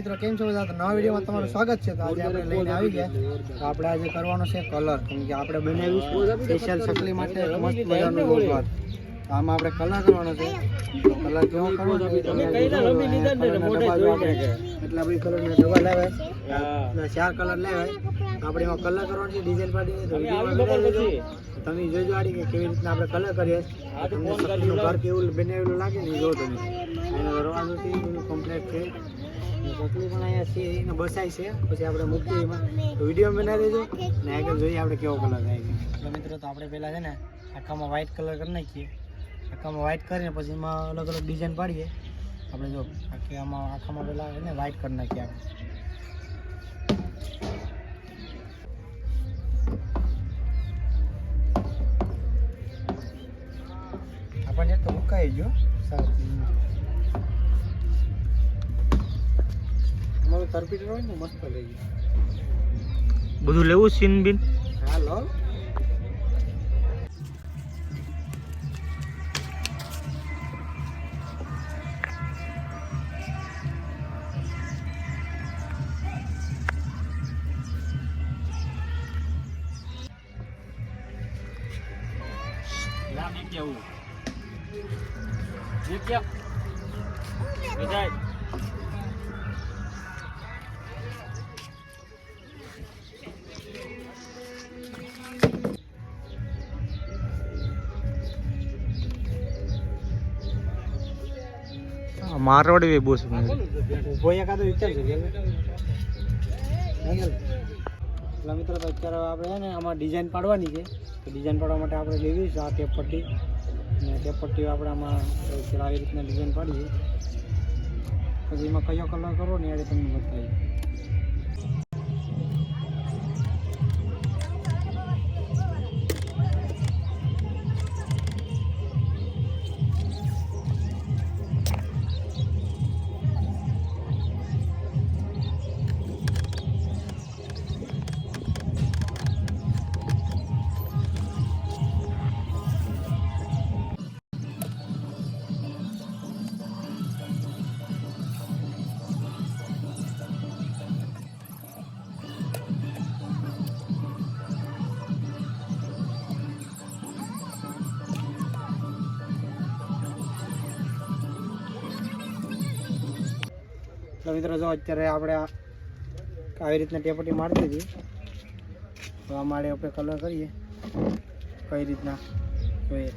મિત્રો કેમ છો બધા? તો નવા વિડીયોમાં તમારું સ્વાગત છે. તો આજે આપણે લઈને આવી ગયા. તો આપણે આજે કરવાનો છે કલર, કેમ કે આપણે બનાવ્યું સ્પેશિયલ ચકલી માટે મસ્ત મજાનું રોજગાર. તો આમાં આપણે કલર કરવાનો છે. તો કલર કેવો કરવાનો છે એટલે આપણે કલરના ડબ્બા લાવ્યા, 4 કલર લાવ્યા. આપણે એમાં કલર કરવાનો છે, ડિઝાઇન પાડીને. તો તમે જોજો આડી કે કેવી રીતના આપણે કલર કરીએ. તમને ચકલીનું ઘર કેવું બનાવેલું લાગે ને એ જો તમે. એનો દરવાજોથી બધું કમ્પ્લીટ છે. ચકલી પણ અહીંયા છે, એને બસાય છે. પછી આપણે મૂકીએ એમાં. તો વિડીયો બનાવી દેજો ને આગળ જોઈએ આપણે કેવો કલર થાય છે. એટલે મિત્રો તો આપણે પહેલાં છે ને આખામાં વ્હાઇટ કલર કરી નાખીએ. આખામાં વ્હાઇટ કરીને પછી એમાં અલગ અલગ ડિઝાઇન પાડીએ. આપણે જો આખામાં પહેલાં છે ને વ્હાઇટ કરી નાખીએ આપણે. આપણને તો મુકાઈ ગયો સારું. અમારું તરપીટ હોય ને મસ્ત લઈ ગયું. બધું લેવું સીન બીન. હા લો. મારવાડી વે બોસ ઉભો એકાદો વિચાર છે. એટલે મિત્રો તો અત્યારે આપણે છે ને આમાં ડિઝાઇન પાડવાની છે. તો ડિઝાઇન પાડવા માટે આપણે લેવી છે આ ટેપ પટ્ટી. અને ટેપ પટ્ટી આપણે આમાં આવી રીતના ડિઝાઇન પાડીએ. પછી એમાં કયો કલર કરો ને એ તમને બતાવીએ. તો મિત્રો જો અત્યારે આપણે આવી રીતના ટેપટી મારી દીધી. તો આ માળે આપણે કલર કરીએ કઈ રીતના જોઈએ.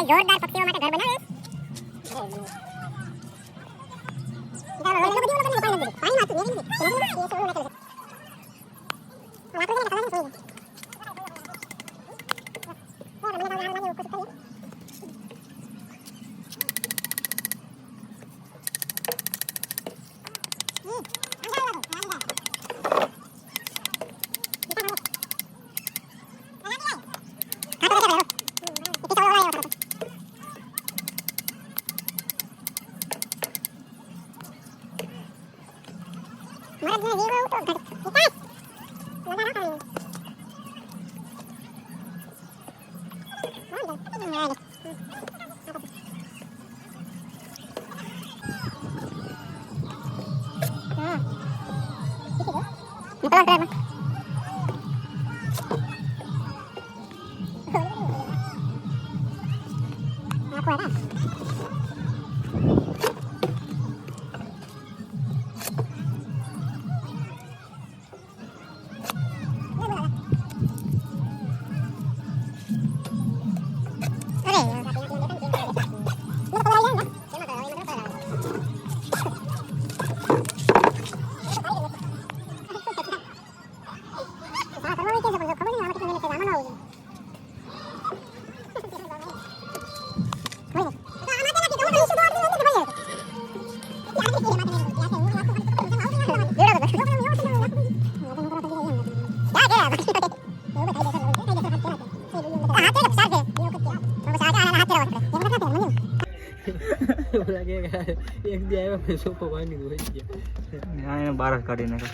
જોરદાર પક્ષીઓ માટે ઘર બનાવે. ઓલા કે એક દી આવ્યા પછી સોફો ભાંગી દો વહી ગયા. આ એને બહાર જ કાઢી નાખે.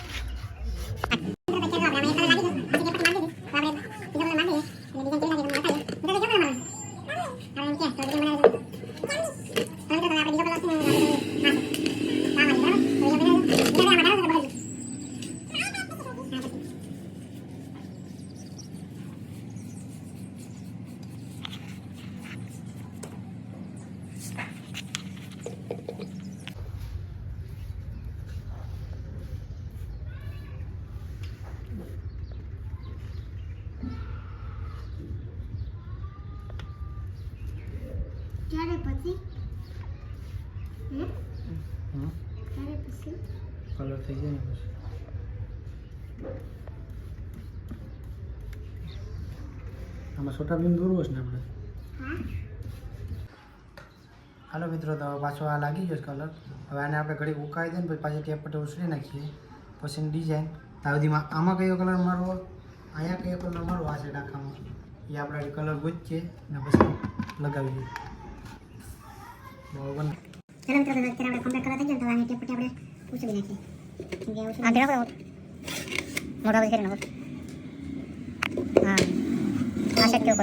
ક્યારે પછી ક્યારે પછી કલર થઈ જાય ને પછી. આમાં છોટા ભીમ દોરવો છે ને આપણે. હા હાલો મિત્રો, તો પાછો આ લાગી ગયો છે કલર. હવે આને આપણે ઘડી ઉકાળી દઈએ ને પછી પાછી ટેપ પર ઉછળી નાખીએ. પછી ડિઝાઇન આ બધીમાં આમાં કયો કલર મારવો, અહીંયા કયો કલર મારવો, આ સાઈડ આખામાં એ આપણે કલર ગોચીએ ને પછી લગાવીએ. બરાબર ને? ચાલો મિત્રો, તો અત્યારે આપણે કમ્પ્લીટ કરવા થઈ ગયો તો આની ટેપ આપણે ઉછળી નાખીએ. આ ભેગા કરો મોટા બધી કરી નાખો. હા આ સેટ કરો.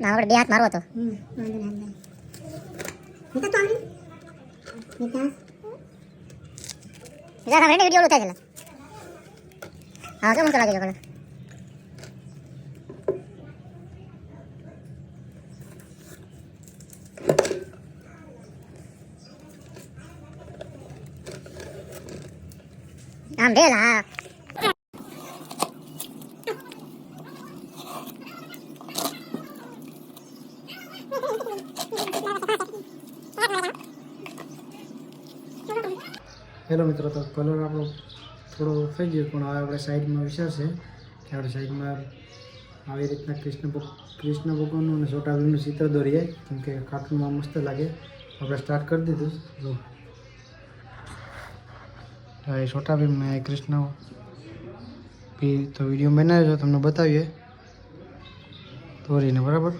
ના આપણે બે હાથ મારવો હતો. વિડીયો ઉતાર છે. હા કેમ લાગે છે? આમ રેલા હેલો મિત્રો, તો કલર આપણો થોડો થઈ ગયો પણ હવે આપણે સાઈડમાં વિચારશે કે આપણે સાઈડમાં આવી રીતના કૃષ્ણ ભગવાનનું અને છોટા ભીમનું ચિત્ર દોરીએ, કેમ કે કાર્ટૂનમાં મસ્ત લાગે. આપણે સ્ટાર્ટ કરી દીધું. જો એ છોટા ભીમ ને કૃષ્ણ બી તો વિડીયો બનાવ્યો તમને બતાવીએ દોરીને. બરાબર.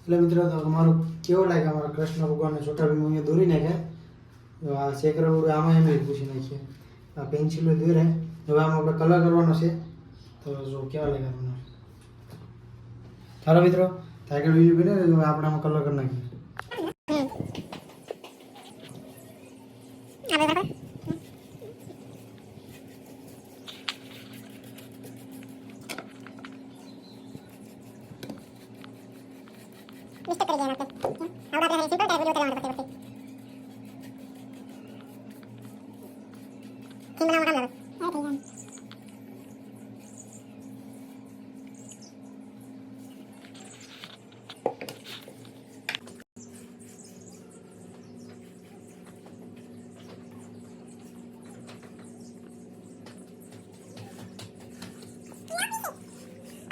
એટલે મિત્રો, તો અમારું કેવો લાગે અમારા કૃષ્ણ ભગવાનને છોટા ભીમ અહીંયા દોરી નાખ્યા. આ શેકરવડું આમાં એમ પૂછી નાખીએ. આ પેન્સિલો દોરે. હવે આમાં આપણે કલર કરવાનો છે. તો જો કેવા લાગે તમને. ચાલો મિત્રો, આગળ વિડીયો બને હવે આપણે આમાં કલર કરી નાખીએ. મિસ્ટેક કરી ગયા આપણે. હવે આપણે સિમ્પલ ટાઈપ વિડિયો કરવાનો પછી થીમ બનાવવા કામ લાગે. હા થઈ જાય.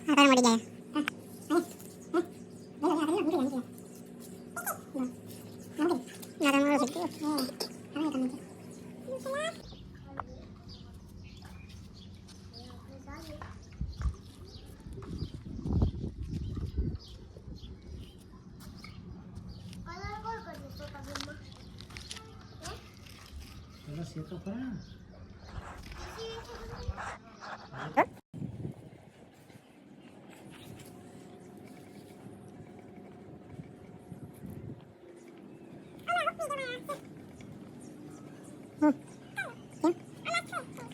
આ મળી જાય. એ તો ખરા.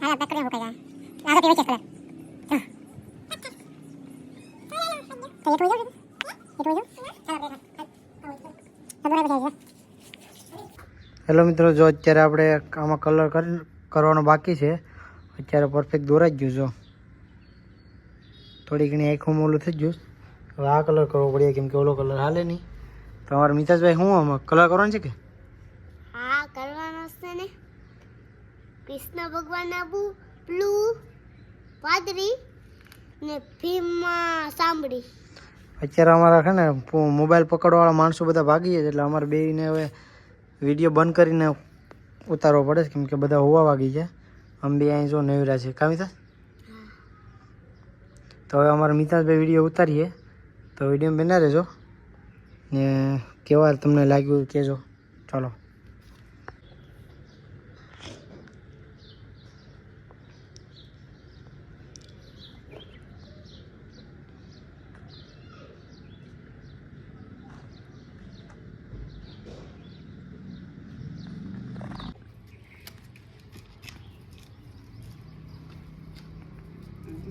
Ahora va a correr un poco ya. Ahora te voy a echar. ¿Te voy a hello મિત્રો, જો અત્યારે આપણે આમાં કલર કરવાનો બાકી છે. અત્યારે પરફેક્ટ દોરાઈ જ ગયું. જો થોડી ઘણી આંખોમાં ઓલું થઈ ગયું. હવે આ કલર કરવો પડે કેમ કે ઓલો કલર હાલે નહીં. તમારા મિતાજભાઈ શું આમાં કલર કરવાનો છે કે? હા, કરવાનો છે ને. કૃષ્ણ ભગવાનના બ્લુ વાદળી ને ભીમમાં સાંભળી. અત્યારે અમારા છે ને મોબાઈલ પકડવાવાળા માણસો બધા ભાગી જાય એટલે અમારે બેને હવે વિડીયો બંધ કરીને ઉતારવો પડે છે કેમ કે બધા હોવા વાગી જાય. અમે બે અહીં જો નવરા છે. કા મિતાજ? તો હવે અમારા મિતાજભાઈ વિડીયો ઉતારીએ તો વિડીયો બના રહેજો ને કેવા તમને લાગ્યું કહેજો. ચાલો.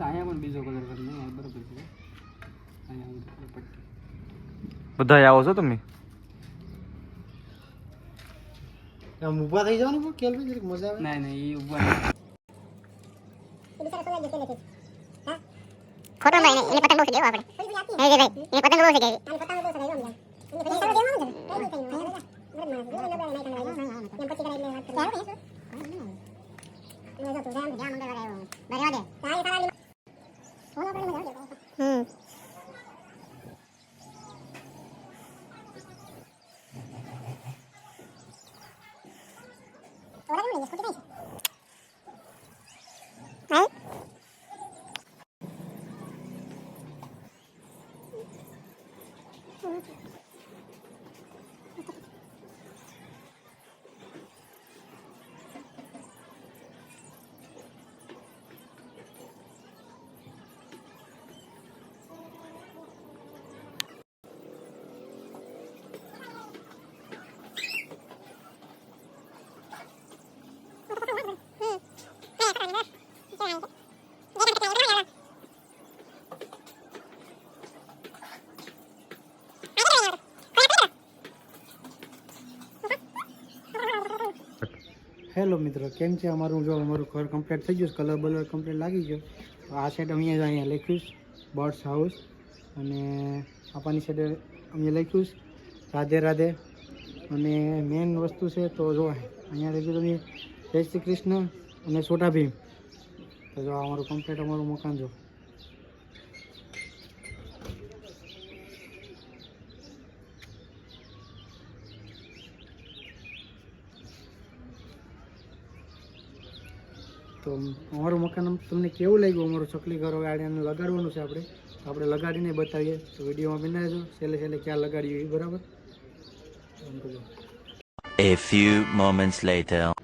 અહીંયા પણ બીજો કલર કરી બરોબર છે. બધા આવો છો તમે? આમ ઊભા થઈ જાવ ને કેલ ભાઈ મજા આવે. નહીં નહીં, એ ઊભા ફોટો ભાઈ એને પતંગ બહુ દેવો આપણે. હે ભાઈ એને પતંગ બહુ દેવી. હેલો મિત્રો, કેમ છે? અમારું ઘર કમ્પ્લીટ થઈ ગયું. કલર બલર કમ્પ્લીટ લાગી ગયો. આ સાઈડ અહીંયા લખ્યું બર્ડ્સ હાઉસ અને આપવાની સાઈડ અહીંયા લખ્યું રાધે રાધે. અને મેઇન વસ્તુ છે તો જો અહીંયા લખ્યું તમે જય શ્રી કૃષ્ણ અને છોટા ભીમ. તો જો અમારું કમ્પ્લીટ અમારું મકાન જો. તો અમારું મકાન તમને કેવું લાગ્યું? અમારું ચકલી ઘર હવે આને લગાડવાનું છે આપણે. તો આપણે લગાડીને બતાવીએ. તો વિડીયોમાં બનાવજો છેલ્લે ક્યાં લગાડ્યું એ બરાબર. A few moments later.